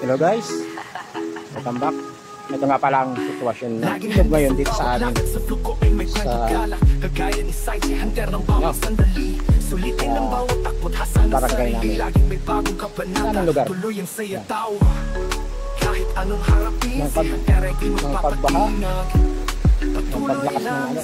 Hello guys, welcome back. Ito nga pala ang sitwasyon na ilog ngayon dito sa amin sa barangay namin. Saan ang lugar? Ng pagbaha, ng paglakas ng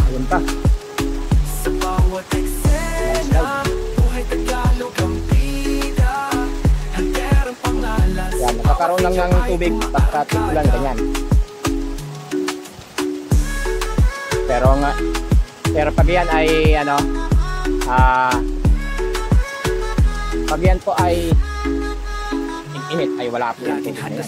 ayun pa. Sa bawat eksena, buhay Tagalog ang bida. Handerang pangalas. Yan, nakakaroon lang ng tubig pagkat ulan ganyan. Pero pag yan ay ano, pag yan po ay init ay wala po yung tubig na yan.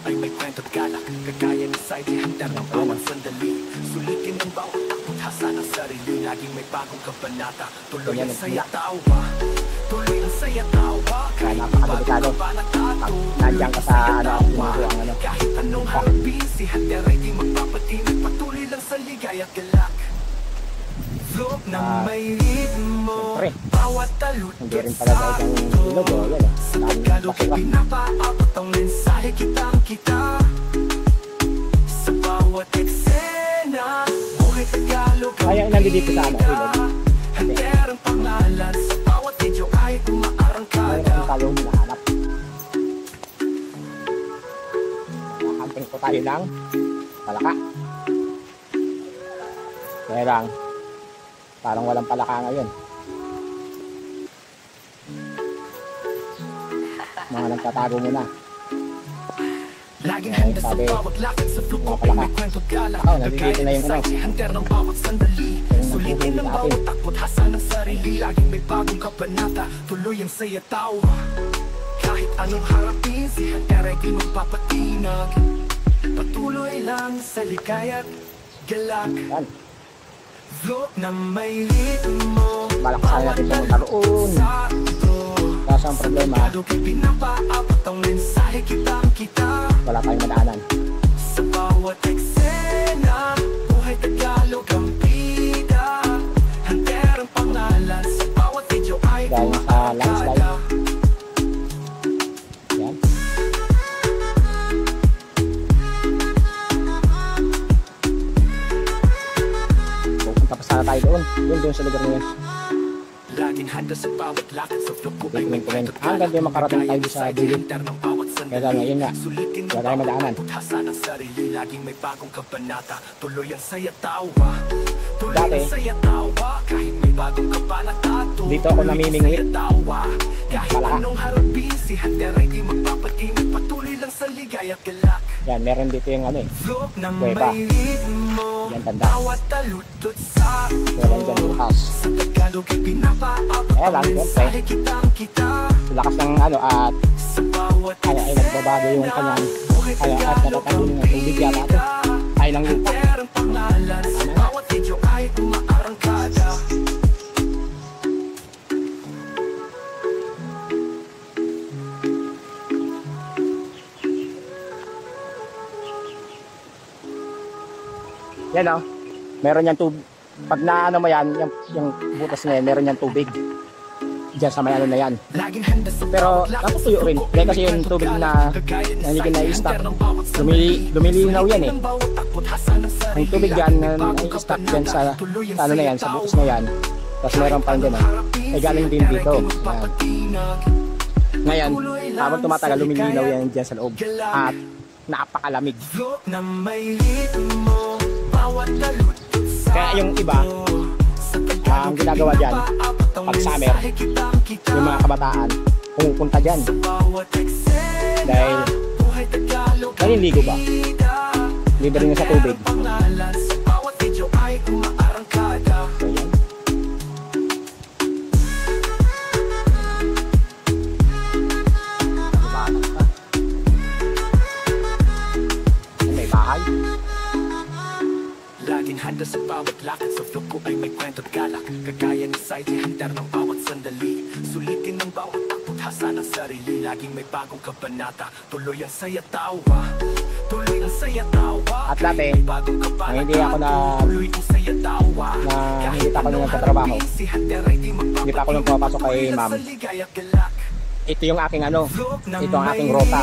Ay may kwentong galak, kagaya ni Saidi, handang ng bawat sandali. Sulitin ng bawat takot-hasa ng sarili. Laging may bagong kabanata, tuloy ang saya tawa. Tuloy ang saya tawa. Kahit napakadelikado nandiyan ka sa ano, kahit anong harapin, si Hander ay di magpapatinag. Patuloy lang sa ligaya at galak. Flow na may ritmo, bawat talutot sa ato. Sa Tagalog ay pinapaabot ang mensahe kitang-kita. Sa bawat eksena, buhay Tagalog ang bida. Handerang pangalan, sa bawat video ay umaarangkada. Tayong hinahanap. Nakamping po tayo ng palaka. Kaya lang, parang walang palaka ngayon. Mga nagtatago muna. Laging handa sa bawat lakad sa fluko ay may kwentong galak. Nandito na yung Hunter ng bawat sandali. Sulitin ng bawat takot hasa ng sarili. Laging may bagong kabanata, tuloy ang saya tawa. Kahit anong harapin, si Hunter ay di magpapatinag. Patuloy lang sa ligaya't galak. Flow na may ritmo, malakasan natin itong magkaroon. Kaso ang problema, wala tayong madaanan. Sa bawat eksena, buhay Tagalog ang bida. Handerang pangalan, sa bawat video ay umaarangkada. Yan. Pupunta pa sana tayo doon sa lugar na yun. Laging handa sa bawat lakad sa fluko ay may kwento. Hanggang di makarating tayo sa dulo. Kaya ngayon nga, wala tayo madaanan. Laging may bagong kabanata, tuloy ang saya tawa. Dati, dito ako namimingwit. Palaka. Yan, meron dito yung ano eh, kuweba. Yan, tanda. Meron dyan yung house. Kaya lang, siyempre, lakas ng ano at ay nagbabago yung kanyang at natatangin ng tubig yata ito. Ay ng lupa. Yan o, meron yan tubig. Pag naano mo yan, yung butas na yan, meron yan tubig diyan sa may ano na yan. Pero naputuyo rin. Kaya kasi yung tubig na hindi na-i-stop, lumilinaw yan eh. Yung tubig yan na-i-stop dyan sa ano na yan, sa butas na yan. Tapos meron pa dyan eh. Galing din dito. Yan. Ngayon, habang tumatagal, lumilinaw yan dyan sa loob. At napakalamig. Kaya yung iba, ang ginagawa dyan, pag summer, yung mga kabataan, pumupunta dyan. Dahil, naliligo ba? Libre rin sa tubig. So, yan. May bahay. Laging handa sa bawat lakad sa fluko ay may kwento at galak. Kagaya ni Saidi, handar ng bawat sandali. Sulitin ng bawat takot hasa ng sarili, laging may bagong kabanata. Tuloy ang saya tawa, tuloy ang saya tawa. At dati, nang hindi ako hindi pa ako nung nagtatrabaho, hindi pa ako nung pumapasok kay ma'am, ito yung aking ito ang aking rota,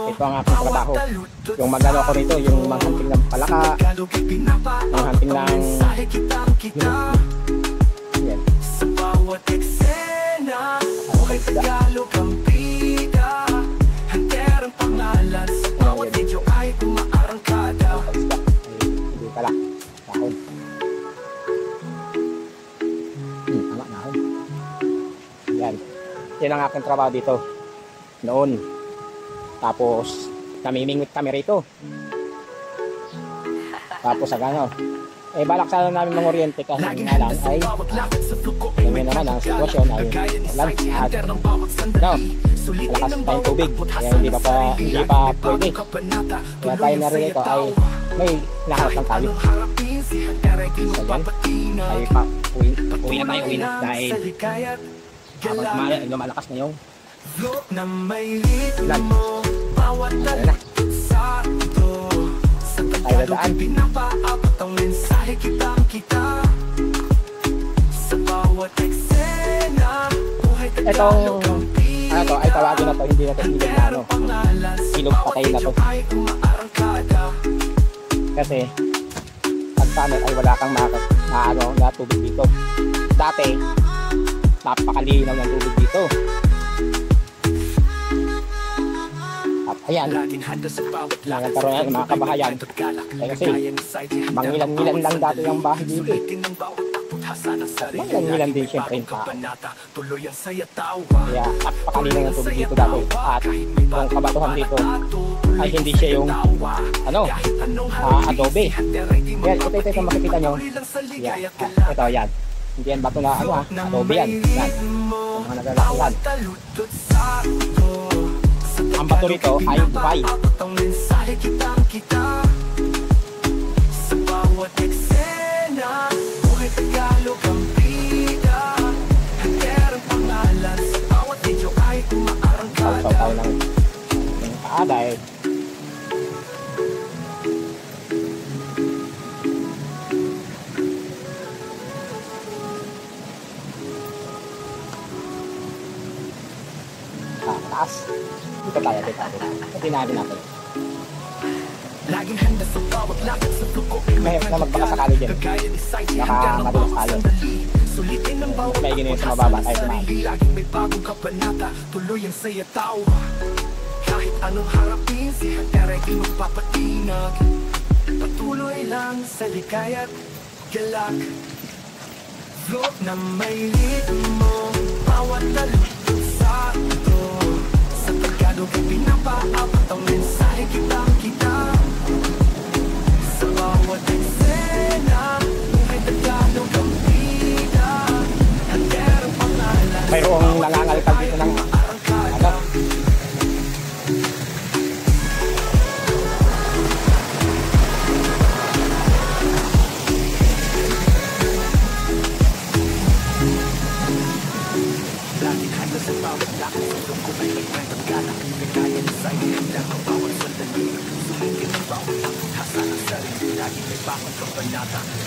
ito ang aking trabaho. Yung magano ako rito, yung manghunting ng palaka, manghunting ng yan. Sa bawat eksena, buhay Tagalog ang bida. Handerang pangalan, sa bawat video ay umaarangkada. Hindi pala, dahon. Tama, dahon. Yan. Yan ang aking trabaho dito noon. Tapos namimingwit kami rito. Tapos balak sana namin ng oriente kasi nga lang ay kami naman ang sitwasyon ay lunch at malakas pa yung tubig, kaya hindi pa pwede. Kaya tayo na rin ito ay may naharap ng tayo. So yan ay uwi na dahil lumalakas na yung ulan. Ayan na, tayo dadaan. Itong ay tawagin na to, hindi na to ilog na ilog patay na to. Kasi pag summer ay wala kang na tubig dito. Dati napakalinaw ng tubig dito. At ayan, nagkaroon yan mga kabahayan. Kasi mangilan-ngilan lang dati yung bahay dito. Mangilan din siyempre yung tao. Kaya napakalinaw ng tubig dito dati. At yung kabatuhan dito ay hindi siya yung adobe. Yan, ito makikita nyo. Yan, ito yan. Hindi yan bato na adobe yan. Yan, yung mga naglalakad. Ang bato rito ay buhay. Sa bawat eksena, buhay Tagalog ang bida. Handerang pangalan, sa bawat video ay umaarangkada. Taw-taw lang yung kaaday. Taas. Dito tayo. Natin natin. Mahirap na magpakasakali dyan. Baka madulas tayo. May ganyan sa mababa tayo tumahan. Tuloy ang saya tawa. Kahit anong harapin, si Hunter ay di magpapatinag. Patuloy lang sa ligaya't galak. Float na may ritmo, bawat talutod sa ito. Sa Tagalog ay pinapaabot ang mensahe kitang-kita. Sa bawat eksena, buhay Tagalog ang bida. Handerang pangalan, mayroong nangangalkal dito ng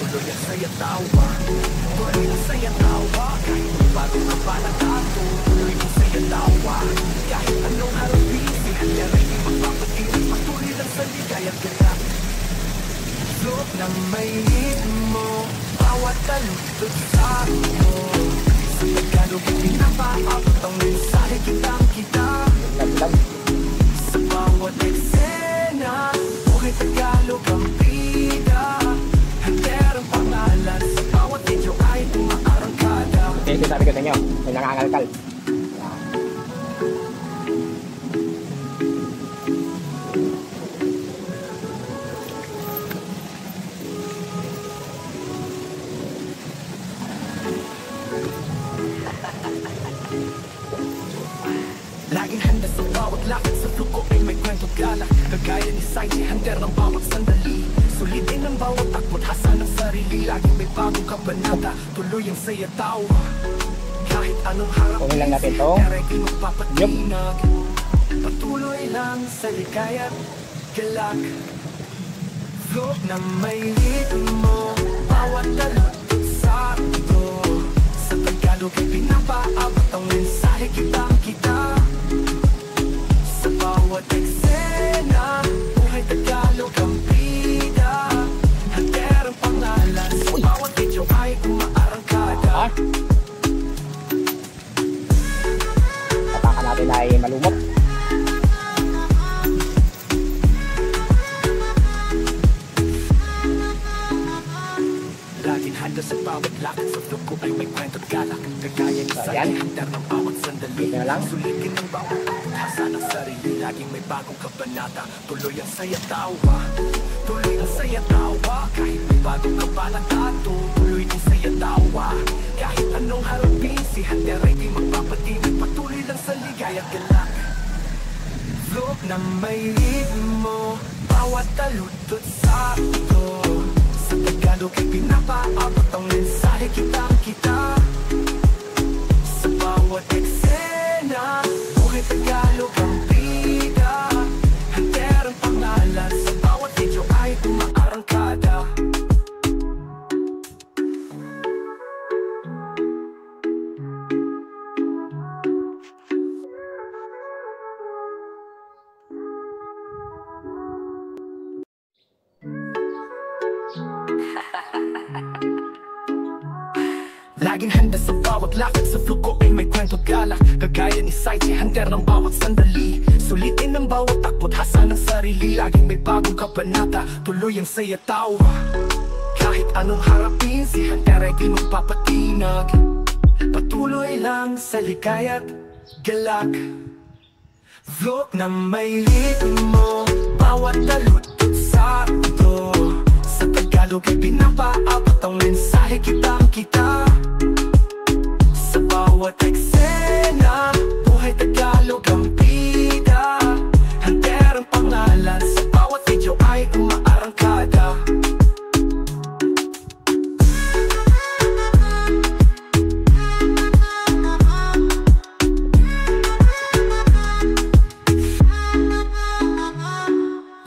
tuloy ang saya tawa, tuloy ang saya tawa. Kahit may bagong kabanatato, tuloy ang saya tawa. Kahit anong harapin, si Hunter ay di magpapatinag. Patuloy lang sa ligaya't galak. Float ng may ritmo, bawat talutod sa ito. Sa Tagalog ay pinapaabot ang mensahe kitang-kita. Sa bawat eksena, buhay Tagalog ang bida. Handerang pangalan, sa bawat video ay umaarangkada. Ito sabi ko sa inyo, may nangangalkal. Laging handa sa bawat lakad, sa fluko ay may kwento galak. Kagaya ni Saiji, Hunter ng bawat sandali. Sulitin ang bawat takot, hasa ng sarili. Laging may bagong kabanata, tuloy ang saya tawa. Kahit anong harapin, Kunin lang natin tong Hunter ay di magpapatinag. Patuloy lang sa ligaya't galak. Float na may ritmo, bawat dalot sakto. Sa Tagalog ay pinapaabot ang mensahe, kitang-kita. Sa bawat eksena, buhay Tagalog ang bida. Hunter ang pangalan, sa bawat video ay umaarangkada. Tapakan natin ay malumot. Laging handa sa bawat lakad, sa dugo ay may kwento't galak. Kagaya ni Ayan. Sally Hunter ng bawat sandali. Dito na lang. Sulitin ng bawat hasa ng sarili. Laging may bagong kabanata, tuloy ang saya tawa. Tuloy ang saya tawa, kahit may bagong kabanata. Tuloy ang saya tawa, kahit anong harapin. Si Hunter ay di magpapatinag, patuloy lang sa ligaya't galak. Float na may ritmo, bawat taludtod sakto. Sa Tagalog ay pinapaabot ang mensahe, kitang-kita. Sa bawat eksena, buhay Tagalog ang bida. Hunter ang pangalan, sa bawat video ay umaarangkada. Laging handa sa bawat lakad, sa fluko ay may kwento galak. Kagaya ni Sai, si Hunter ng bawat sandali. Sulitin ng bawat takbo't hasa ng sarili. Laging may bagong kabanata, tuloy ang saya tawa. Kahit anong harapin, si Hunter ay di magpapatinag. Patuloy lang sa ligaya't galak. Float na may ritmo, bawat taludtod sakto. Sa Tagalog ay pinapaabot ang mensahe, kitang-kita. Sa bawat eksena, buhay Tagalog ang bida. Hunter ang pangalan, sa bawat video ay umaarangkada.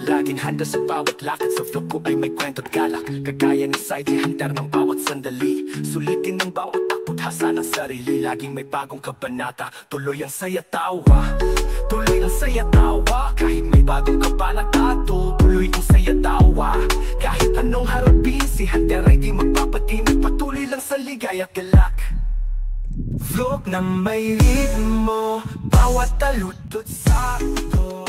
Laging handa sa bawat lakad, sa fluko ay may kwento't galak. Kagaya ni Sai, si Hunter ng bawat sandali. Sulitin ng bawat takbo't hasa ng sarili. Laging may bagong kabanata, tuloy ang saya tawa. Tuloy ang saya tawa, kahit may bagong kabanata. Tuloy ang saya tawa, kahit anong harapin. Si Hunter ay di magpapatinag, patuloy lang sa ligaya't galak. Float na may ritmo, bawat taludtod sakto.